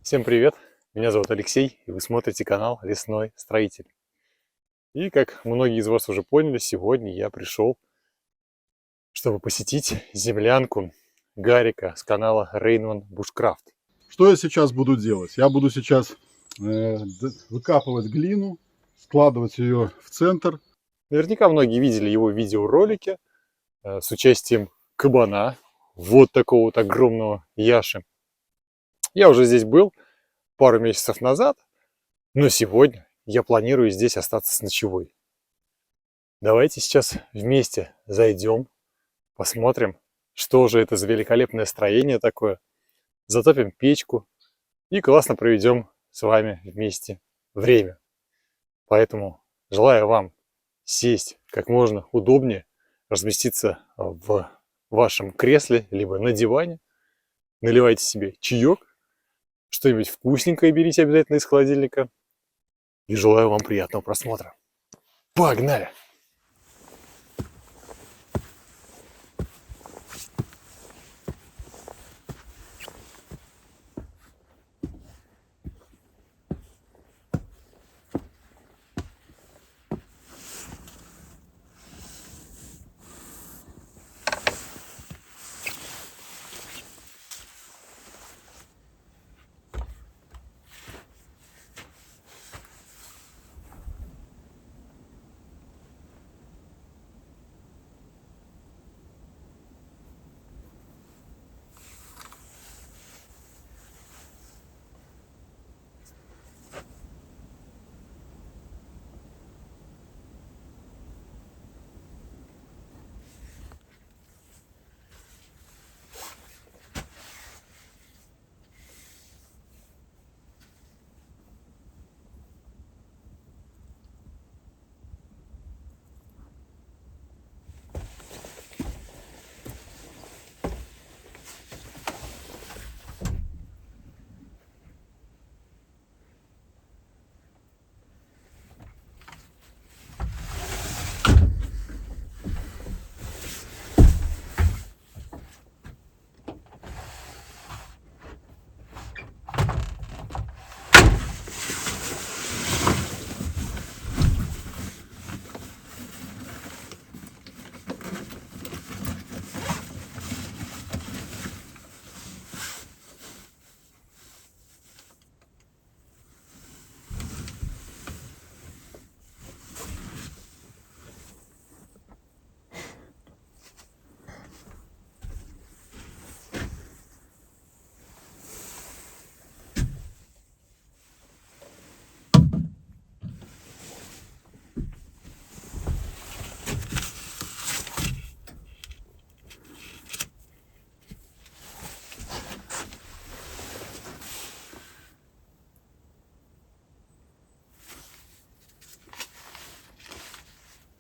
Всем привет! Меня зовут Алексей, и вы смотрите канал Лесной Строитель. И как многие из вас уже поняли, сегодня я пришел, чтобы посетить землянку Гарика с канала Rainman Bushcraft. Что я сейчас буду делать? Я буду сейчас выкапывать глину, складывать ее в центр. Наверняка многие видели его видеоролики с участием кабана, вот такого вот огромного яши. Я уже здесь был пару месяцев назад, но сегодня я планирую здесь остаться с ночевой. Давайте сейчас вместе зайдем, посмотрим, что же это за великолепное строение такое. Затопим печку и классно проведем с вами вместе время. Поэтому желаю вам сесть как можно удобнее, разместиться в вашем кресле, либо на диване. Наливайте себе чаек, что-нибудь вкусненькое берите обязательно из холодильника. И желаю вам приятного просмотра. Погнали!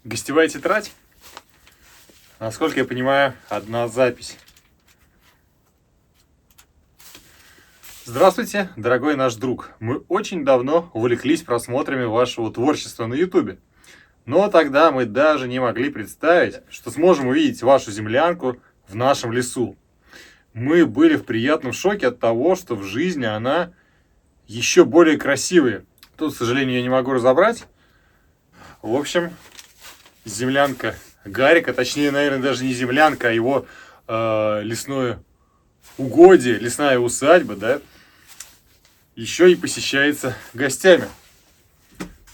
Гостевая тетрадь. Насколько я понимаю, одна запись. Здравствуйте, дорогой наш друг. Мы очень давно увлеклись просмотрами вашего творчества на YouTube. Но тогда мы даже не могли представить, что сможем увидеть вашу землянку в нашем лесу. Мы были в приятном шоке от того, что в жизни она еще более красивая. Тут, к сожалению, я не могу разобрать. В общем, землянка Гарика, точнее, наверное, даже не землянка, а его лесное угодье, лесная усадьба, да, еще и посещается гостями.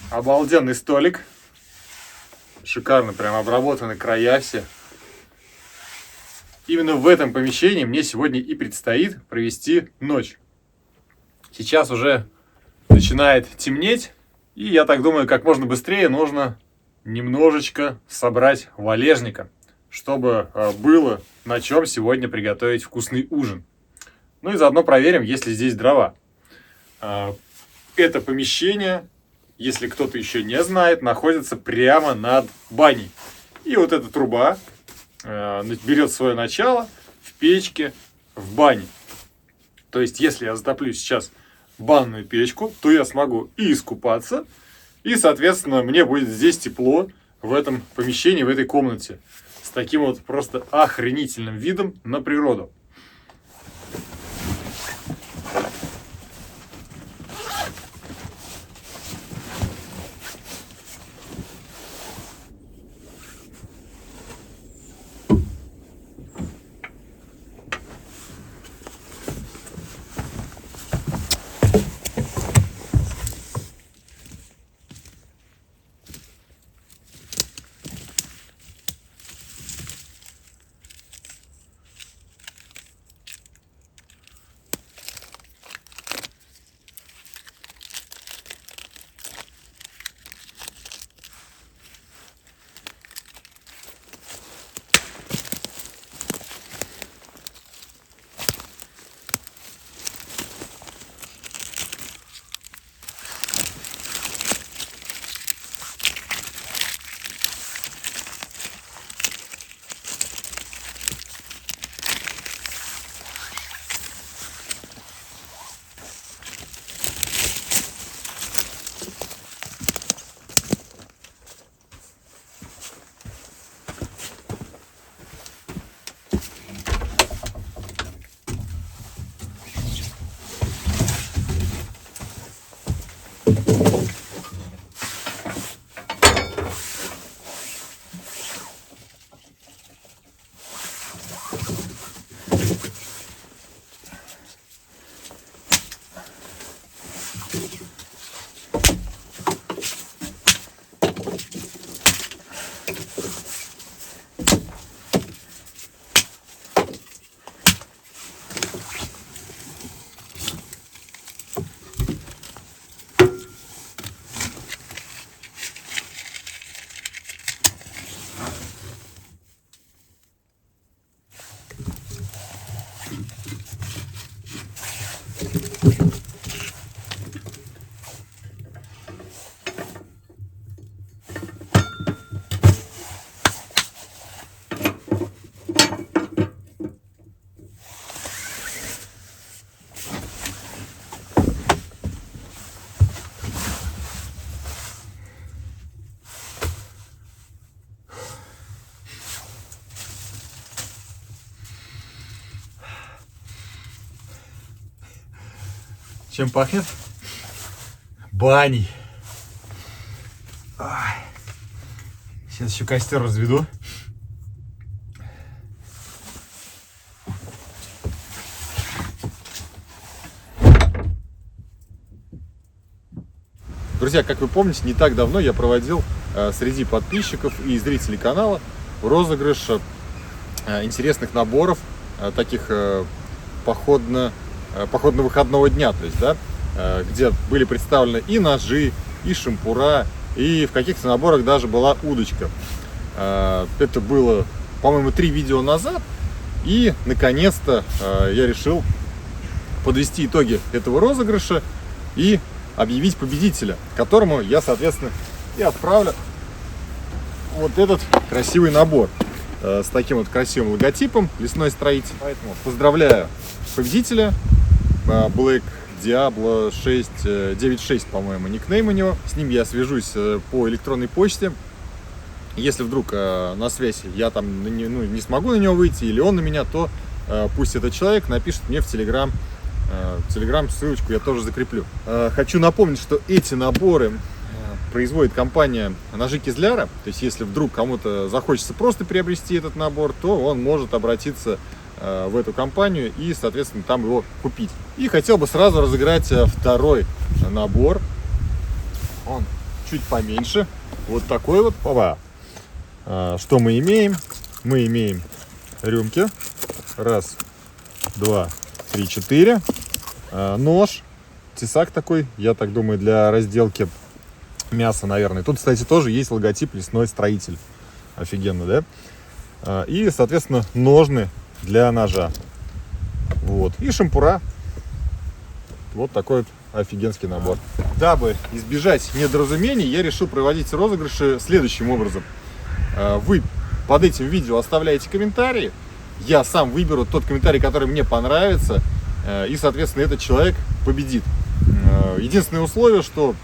Обалденный столик, шикарно прям обработаны края все. Именно в этом помещении мне сегодня и предстоит провести ночь. Сейчас уже начинает темнеть, и я так думаю, как можно быстрее нужно немножечко собрать валежника, чтобы было на чем сегодня приготовить вкусный ужин. Ну и заодно проверим, есть ли здесь дрова. Это помещение, если кто-то еще не знает, находится прямо над баней. И вот эта труба берет свое начало в печке в бане. То есть, если я затоплю сейчас банную печку, то я смогу и искупаться, и, соответственно, мне будет здесь тепло в этом помещении, в этой комнате. С таким вот просто охренительным видом на природу. Чем пахнет? Баней. Сейчас еще костер разведу. Друзья, как вы помните, не так давно я проводил среди подписчиков и зрителей канала розыгрыш интересных наборов, таких походно-выходного дня, то есть, да, где были представлены и ножи, и шампура, и в каких-то наборах даже была удочка. Это было, по-моему, 3 видео назад, и наконец-то я решил подвести итоги этого розыгрыша и объявить победителя, которому я, соответственно, и отправлю вот этот красивый набор с таким вот красивым логотипом «Лесной строитель». Поэтому поздравляю победителя. Black Diablo 696, по-моему, никнейм у него. С ним я свяжусь по электронной почте. Если вдруг на связи я там не смогу на него выйти, или он на меня, то пусть этот человек напишет мне в Telegram. Ссылочку я тоже закреплю. Хочу напомнить, что эти наборы производит компания Ножи Кизляра. То есть, если вдруг кому-то захочется просто приобрести этот набор, то он может обратиться в эту компанию и, соответственно, там его купить. И хотел бы сразу разыграть второй набор. Он чуть поменьше. Вот такой вот. Опа. Что мы имеем? Мы имеем рюмки. Раз, два, три, 4. Нож. Тесак такой, я так думаю, для разделки мяса, наверное. Тут, кстати, тоже есть логотип «Лесной строитель». Офигенно, да? И, соответственно, ножны для ножа. Вот. И шампура. Вот такой вот офигенский набор. Дабы избежать недоразумений, я решил проводить розыгрыши следующим образом. Вы под этим видео оставляете комментарии. Я сам выберу тот комментарий, который мне понравится. И, соответственно, этот человек победит. Единственное условие, что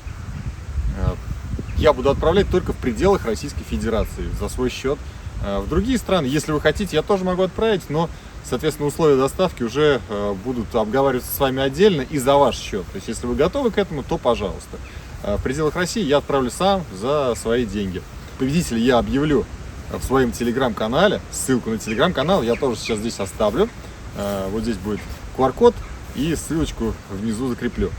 я буду отправлять только в пределах Российской Федерации за свой счет. В другие страны, если вы хотите, я тоже могу отправить, но, соответственно, условия доставки уже будут обговариваться с вами отдельно и за ваш счет. То есть, если вы готовы к этому, то пожалуйста. В пределах России я отправлю сам за свои деньги. Победителя я объявлю в своем телеграм-канале. Ссылку на телеграм-канал я тоже сейчас здесь оставлю. Вот здесь будет QR-код и ссылочку внизу закреплю.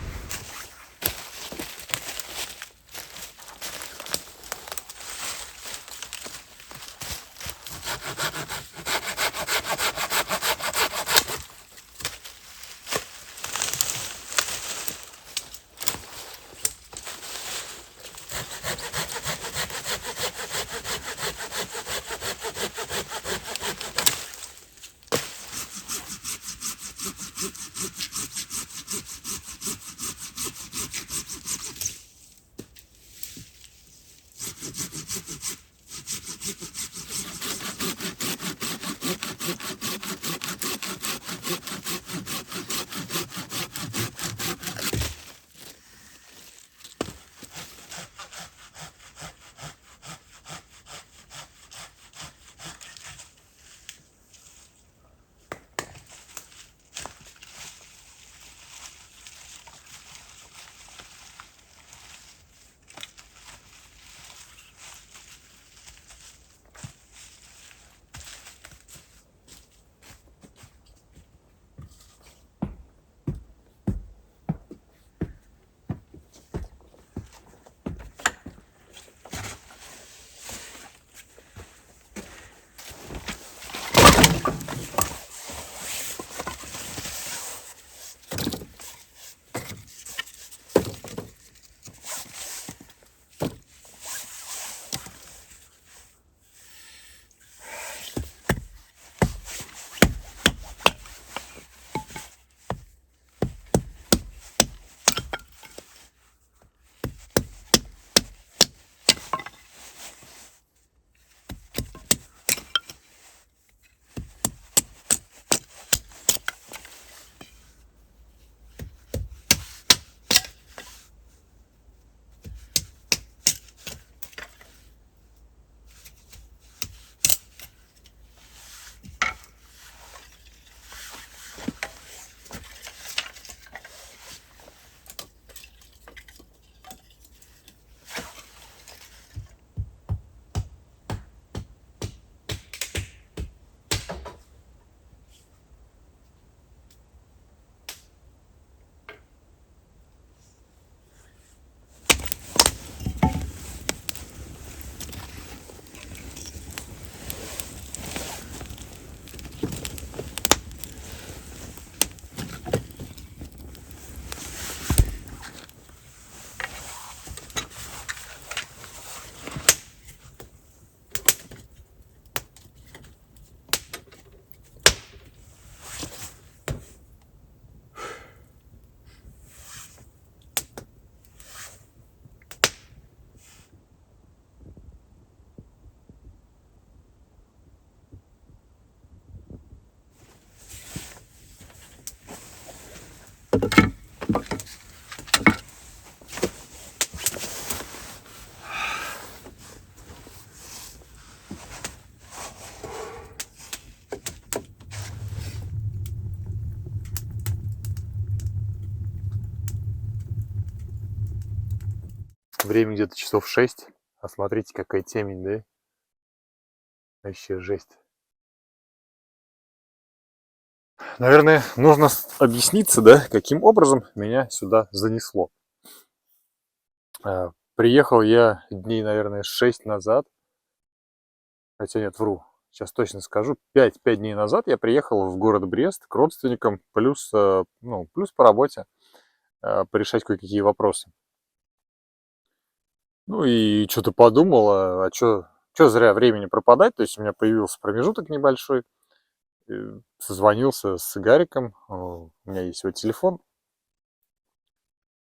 Время где-то часов 6. А смотрите, какая темень, да? Вообще жесть. Наверное, нужно объясниться, да, каким образом меня сюда занесло. Приехал я дней, наверное, 6 назад. Хотя нет, вру. Сейчас точно скажу. 5 дней назад я приехал в город Брест к родственникам, плюс, плюс по работе, порешать кое-какие вопросы. Ну и что-то подумал, а что зря времени пропадать. То есть у меня появился промежуток небольшой. Созвонился с Гариком, у меня есть его телефон.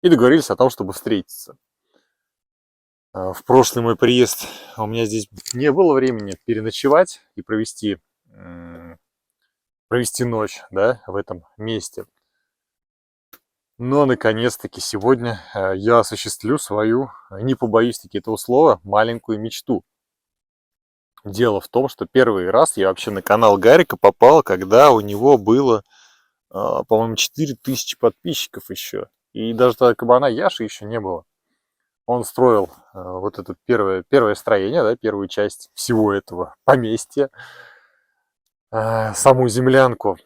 И договорились о том, чтобы встретиться. В прошлый мой приезд у меня здесь не было времени переночевать и провести ночь, да, в этом месте. Но, наконец-таки, сегодня я осуществлю свою, не побоюсь таки этого слова, маленькую мечту. Дело в том, что первый раз я вообще на канал Гарика попал, когда у него было, по-моему, 4000 подписчиков еще. И даже тогда кабана Яши еще не было. Он строил вот это первое строение, да, первую часть всего этого поместья, саму землянку.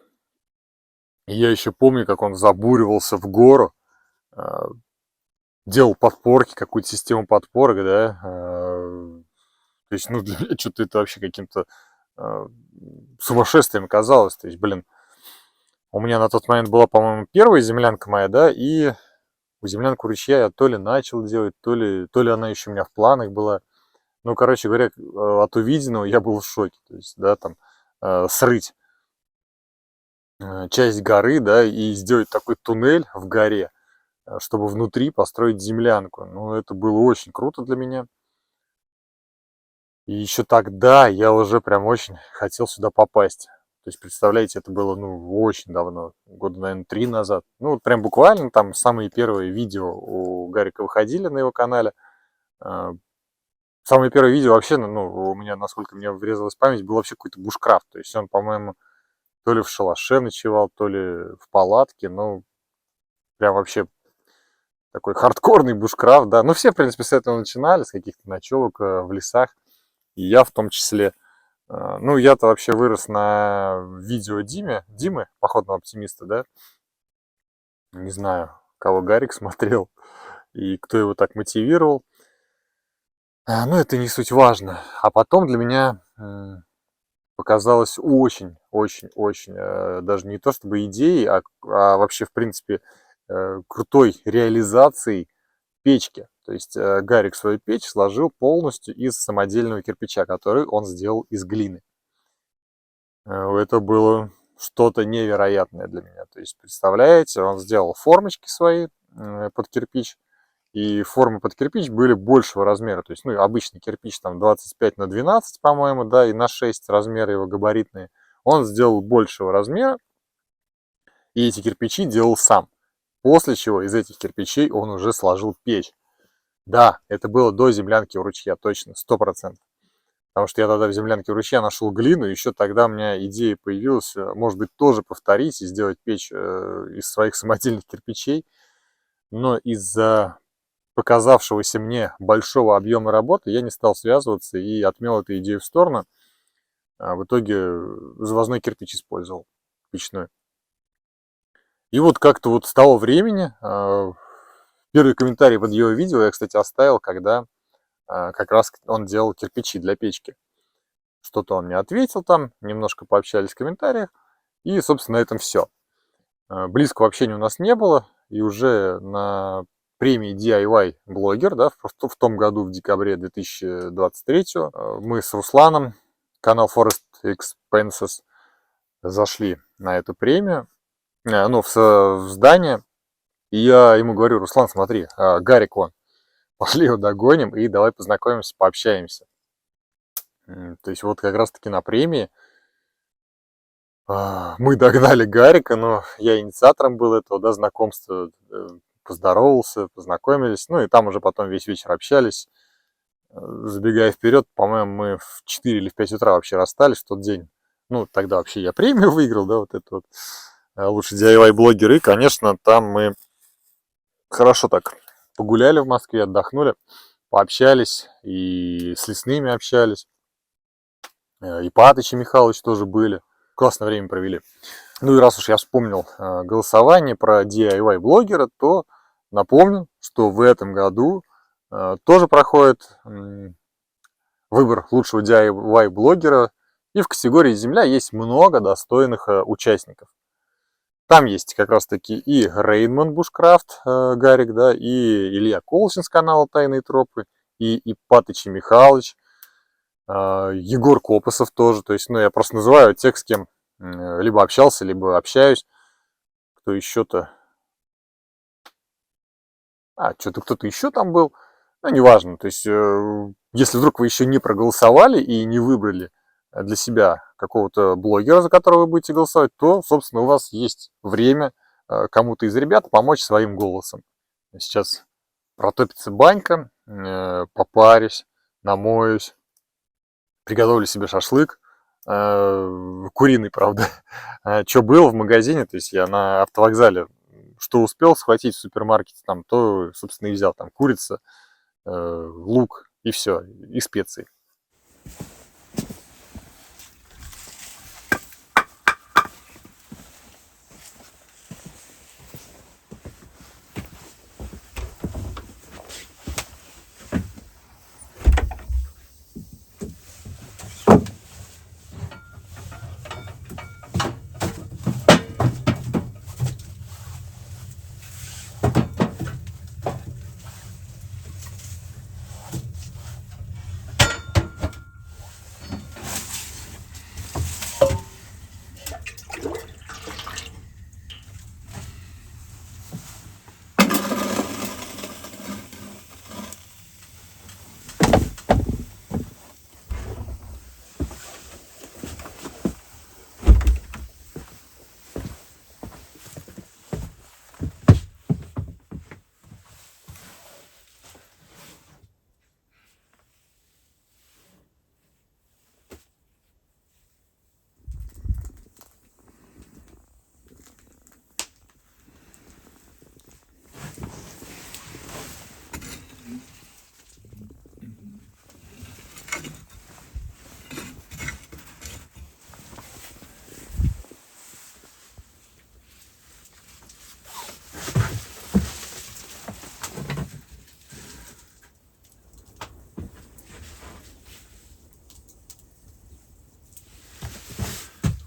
И я еще помню, как он забуривался в гору, делал подпорки, какую-то систему подпорок, да. То есть, ну, для меня что-то это вообще каким-то сумасшествием казалось. То есть, блин, у меня на тот момент была, по-моему, первая землянка моя, да, и у землянку ручья я то ли начал делать, то ли она еще у меня в планах была. Ну, короче говоря, от увиденного я был в шоке. То есть, да, там, срыть часть горы, да, и сделать такой туннель в горе, чтобы внутри построить землянку. Ну, это было очень круто для меня. И еще тогда я уже прям очень хотел сюда попасть. То есть, представляете, это было, ну, очень давно, года, наверное, 3 назад. Ну, вот прям буквально там самые первые видео у Гарика выходили на его канале. Самое первое видео вообще, ну, у меня, насколько мне врезалась память, был вообще какой-то бушкрафт. То есть он, по-моему, то ли в шалаше ночевал, то ли в палатке. Ну, прям вообще такой хардкорный бушкрафт, да. Ну, все, в принципе, с этого начинали, с каких-то ночевок в лесах. И я в том числе. Ну, я-то вообще вырос на видео Димы, походного оптимиста, да. Не знаю, кого Гарик смотрел и кто его так мотивировал. Но это не суть важно. А потом для меня показалось очень, даже не то чтобы идеей, а вообще, в принципе, крутой реализацией печки. То есть Гарик свою печь сложил полностью из самодельного кирпича, который он сделал из глины. Это было что-то невероятное для меня. То есть, представляете, он сделал формочки свои под кирпич, и формы под кирпич были большего размера. То есть, ну, обычный кирпич там 25 на 12, по-моему, да, и на 6 размеры его габаритные. Он сделал большего размера, и эти кирпичи делал сам. После чего из этих кирпичей он уже сложил печь. Да, это было до землянки у ручья, точно, 100%. Потому что я тогда в землянке у ручья нашел глину, еще тогда у меня идея появилась, может быть, тоже повторить и сделать печь из своих самодельных кирпичей. Но из-за показавшегося мне большого объема работы я не стал связываться и отмел эту идею в сторону. В итоге завозной кирпич использовал, печной. И вот как-то вот с того времени, первый комментарий под его видео я, кстати, оставил, когда как раз он делал кирпичи для печки. Что-то он мне ответил там, немножко пообщались в комментариях, и, собственно, на этом все. Близкого общения у нас не было, и уже на премии DIY блогер, да, в том году, в декабре 2023, мы с Русланом, канал Forest Expenses, зашли на эту премию, ну, в здание, и я ему говорю: Руслан, смотри, Гарик он, пошли его догоним и давай познакомимся, пообщаемся. То есть вот как раз-таки на премии Мы догнали Гарика, но я инициатором был этого, да, знакомства, поздоровался, познакомились, ну и там уже потом весь вечер общались. Забегая вперед, по-моему, мы в 4 или в 5 утра вообще расстались в тот день. Ну, тогда вообще я премию выиграл, да, вот это вот лучший DIY-блогер. И, конечно, там мы хорошо так погуляли в Москве, отдохнули, пообщались, и с Лесными общались, и Патыч и Михалыч тоже были. Классное время провели. Ну и раз уж я вспомнил голосование про DIY-блогера, то напомню, что в этом году тоже проходит выбор лучшего DIY-блогера. И в категории «Земля» есть много достойных участников. Там есть как раз-таки и Рейнман Бушкрафт, Гарик, да, и Илья Колчин с канала «Тайные тропы», и Патыч и Михалыч, Егор Копосов тоже. То есть, ну, я просто называю тех, с кем либо общался, либо общаюсь. Кто еще-то? Что-то кто-то еще там был. Ну, неважно. То есть, если вдруг вы еще не проголосовали и не выбрали для себя какого-то блогера, за которого вы будете голосовать, то, собственно, у вас есть время кому-то из ребят помочь своим голосом. Сейчас протопится банька, попарюсь, намоюсь, приготовлю себе шашлык, куриный, правда. Что было в магазине, то есть я на автовокзале, что успел схватить в супермаркете, там, то, собственно, и взял. Там курица, лук и все, и специи.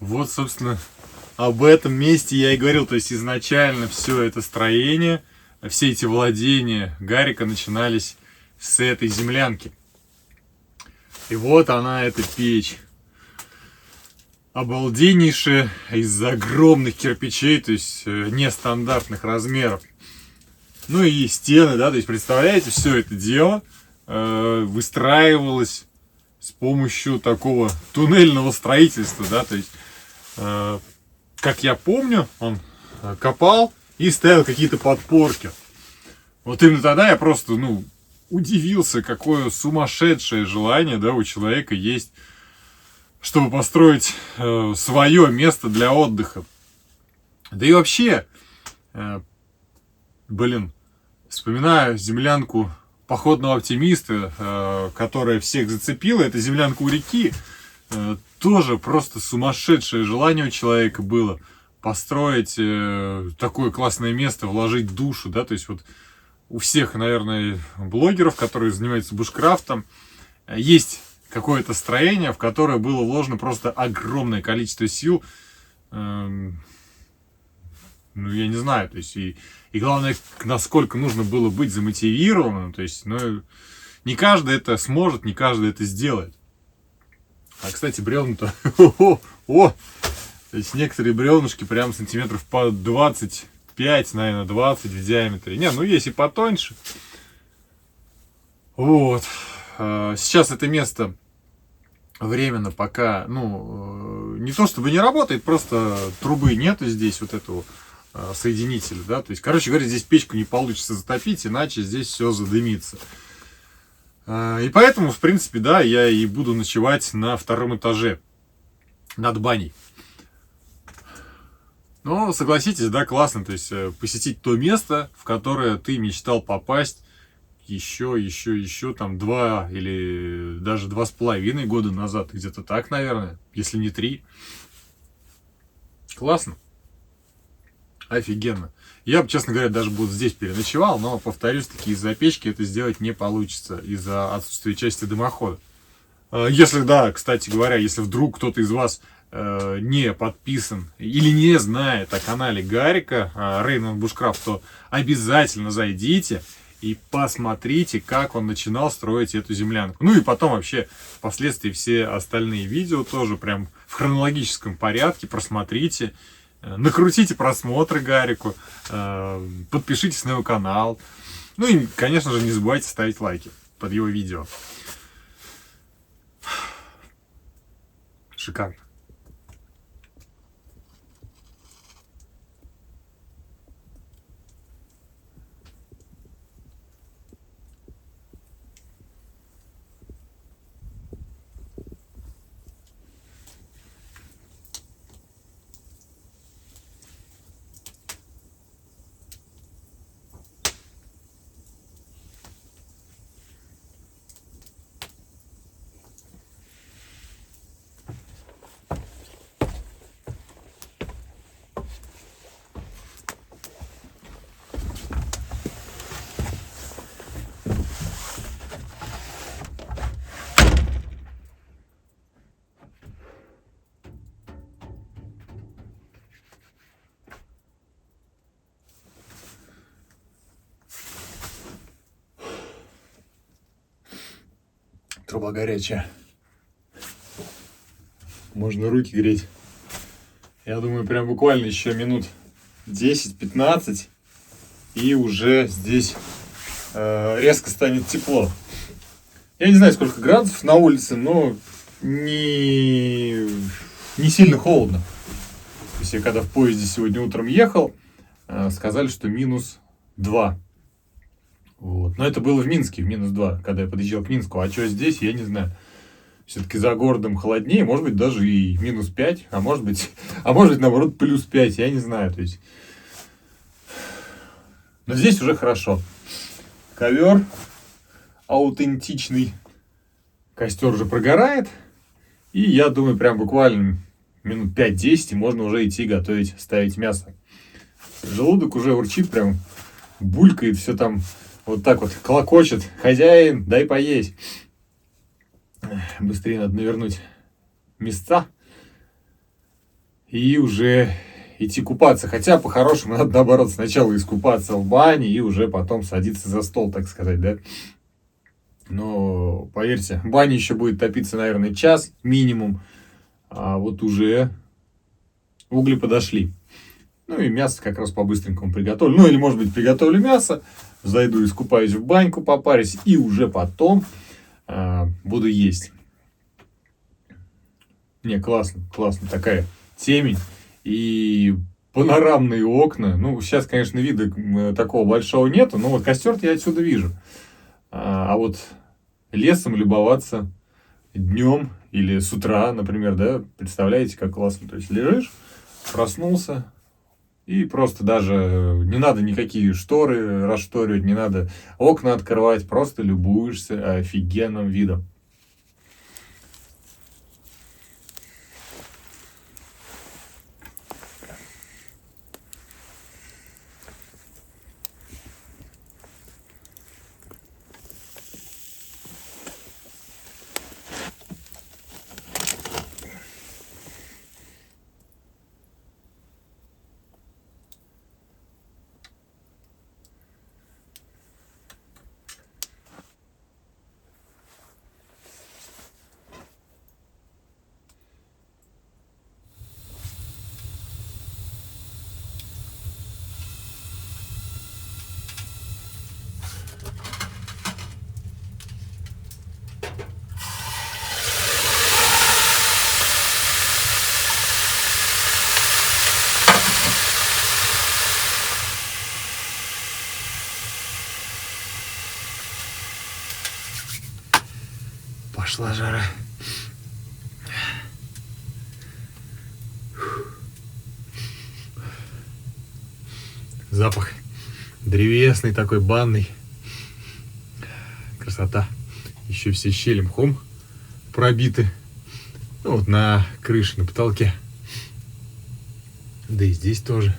Вот, собственно, об этом месте я и говорил. То есть изначально все это строение, все эти владения Гарика начинались с этой землянки. И вот она, эта печь. Обалденнейшая, из огромных кирпичей, то есть нестандартных размеров. Ну и стены, да, то есть представляете, все это дело выстраивалось с помощью такого туннельного строительства, да, то есть, как я помню, он копал и ставил какие-то подпорки. Вот именно тогда я просто, ну, удивился, какое сумасшедшее желание, да, у человека есть, чтобы построить свое место для отдыха. Да и вообще, вспоминаю землянку походного оптимиста, которая всех зацепила, это землянка у реки. Тоже просто сумасшедшее желание у человека было построить такое классное место, вложить душу, да, то есть вот у всех, наверное, блогеров, которые занимаются бушкрафтом, есть какое-то строение, в которое было вложено просто огромное количество сил. Ну, я не знаю, то есть, и главное, насколько нужно было быть замотивированным, то есть, ну, не каждый это сможет, не каждый это сделает. А, кстати, бревна-то, то есть, некоторые бревнышки прям сантиметров по 25, наверное, 20 в диаметре. Не, ну, есть и потоньше. Вот. Сейчас это место временно пока, ну, не то чтобы не работает, просто трубы нету здесь вот этого соединителя, да, то есть, короче говоря, здесь печку не получится затопить, иначе здесь все задымится. И поэтому, в принципе, да, я и буду ночевать на втором этаже над баней. Но согласитесь, да, классно, то есть посетить то место, в которое ты мечтал попасть еще там 2 или даже 2,5 года назад, где-то так, наверное, если не 3. Классно. Офигенно. Я бы, честно говоря, даже вот здесь переночевал, но, повторюсь, таки из-за печки это сделать не получится, из-за отсутствия части дымохода. Если, да, кстати говоря, если вдруг кто-то из вас не подписан или не знает о канале Гарика Rainman Bushcraft, то обязательно зайдите и посмотрите, как он начинал строить эту землянку. Ну и потом вообще впоследствии все остальные видео тоже прям в хронологическом порядке просмотрите. Накрутите просмотры Гарику, подпишитесь на его канал. Ну и, конечно же, не забывайте ставить лайки под его видео. Шикарно. Труба горячая. Можно руки греть. Я думаю, прям буквально еще минут 10-15, и уже здесь резко станет тепло. Я не знаю, сколько градусов на улице, но не сильно холодно. То есть я когда в поезде сегодня утром ехал, сказали, что -2. Вот. Но это было в Минске, в -2, когда я подъезжал к Минску. А что здесь, я не знаю. Все-таки за городом холоднее, может быть, даже и -5, а может быть, наоборот, +5, я не знаю. То есть... Но здесь уже хорошо. Ковер аутентичный. Костер уже прогорает. И я думаю, прям буквально минут 5-10, и можно уже идти готовить, ставить мясо. Желудок уже урчит, прям булькает, все там вот так вот клокочет. Хозяин, дай поесть. Быстрее надо навернуть места и уже идти купаться. Хотя, по-хорошему, надо, наоборот, сначала искупаться в бане и уже потом садиться за стол, так сказать, да. Но, поверьте, баня еще будет топиться, наверное, час минимум, а вот уже угли подошли. Ну и мясо как раз по-быстренькому приготовлю. Ну или, может быть, приготовлю мясо, зайду, искупаюсь в баньку, попарюсь, и уже потом буду есть. Не, классно, классно. Такая темень и панорамные окна. Ну, сейчас, конечно, вида такого большого нету, но вот костер я отсюда вижу. А вот лесом любоваться днем или с утра, например, да, представляете, как классно. То есть лежишь, проснулся, и просто даже не надо никакие шторы расшторивать, не надо окна открывать, просто любуешься офигенным видом. пошла жара. Запах древесный такой, банный. Красота. Еще все щели мхом пробиты. Ну, вот на крыше, на потолке. Да и здесь тоже.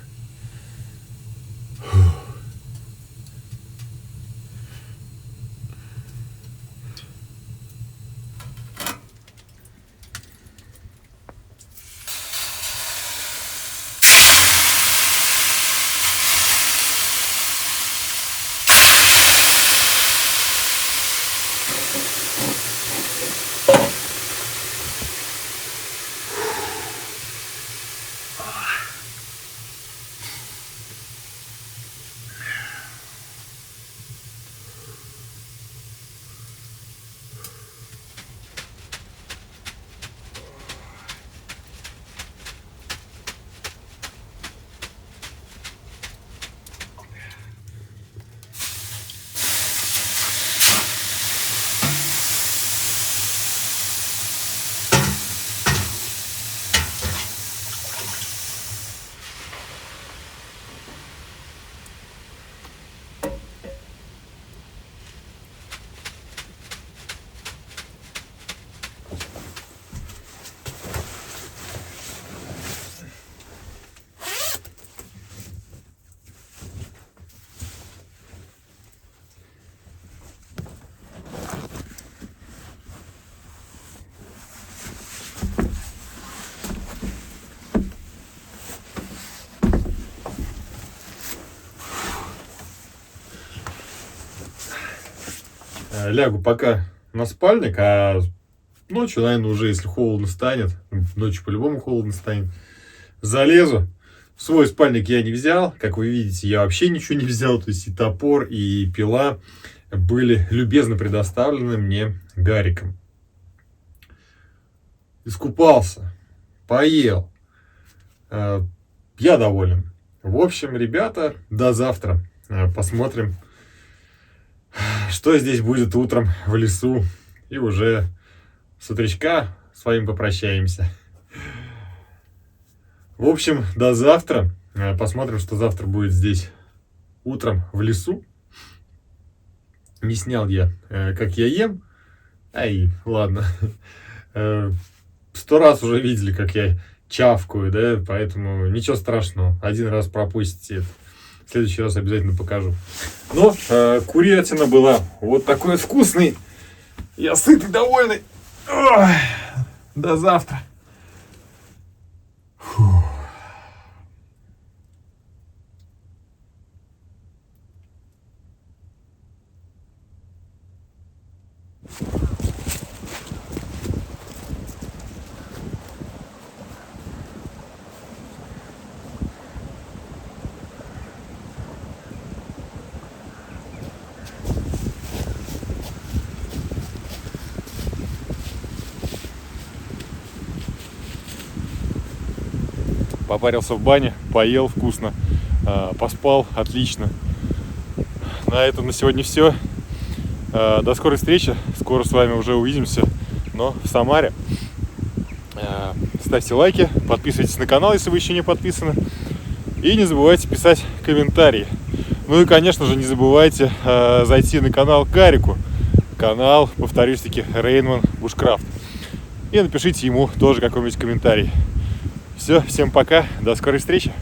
Лягу пока на спальник, а ночью, наверное, уже, если холодно станет, ночью по-любому холодно станет, залезу. Свой спальник я не взял, как вы видите, я вообще ничего не взял, то есть и топор, и пила были любезно предоставлены мне Гариком. Искупался, поел, я доволен. В общем, ребята, до завтра, посмотрим, что здесь будет утром в лесу. И уже с утречка с вами попрощаемся. В общем, до завтра. Посмотрим, что завтра будет здесь утром в лесу. Не снял я, как я ем. Ай, ладно. 100 раз уже видели, как я чавкаю, да? Поэтому ничего страшного. Один раз пропустите это. В следующий раз обязательно покажу. Но курятина была вот такой вкусный. Я сытый, довольный. Ой, до завтра. Фух. Попарился в бане, поел вкусно, поспал отлично. На этом на сегодня все. До скорой встречи. Скоро с вами уже увидимся, но в Самаре. Ставьте лайки, подписывайтесь на канал, если вы еще не подписаны. И не забывайте писать комментарии. Ну и, конечно же, не забывайте зайти на канал Гарику. Канал, повторюсь таки, Рейнман Бушкрафт. И напишите ему тоже какой-нибудь комментарий. Все, всем пока, до скорой встречи.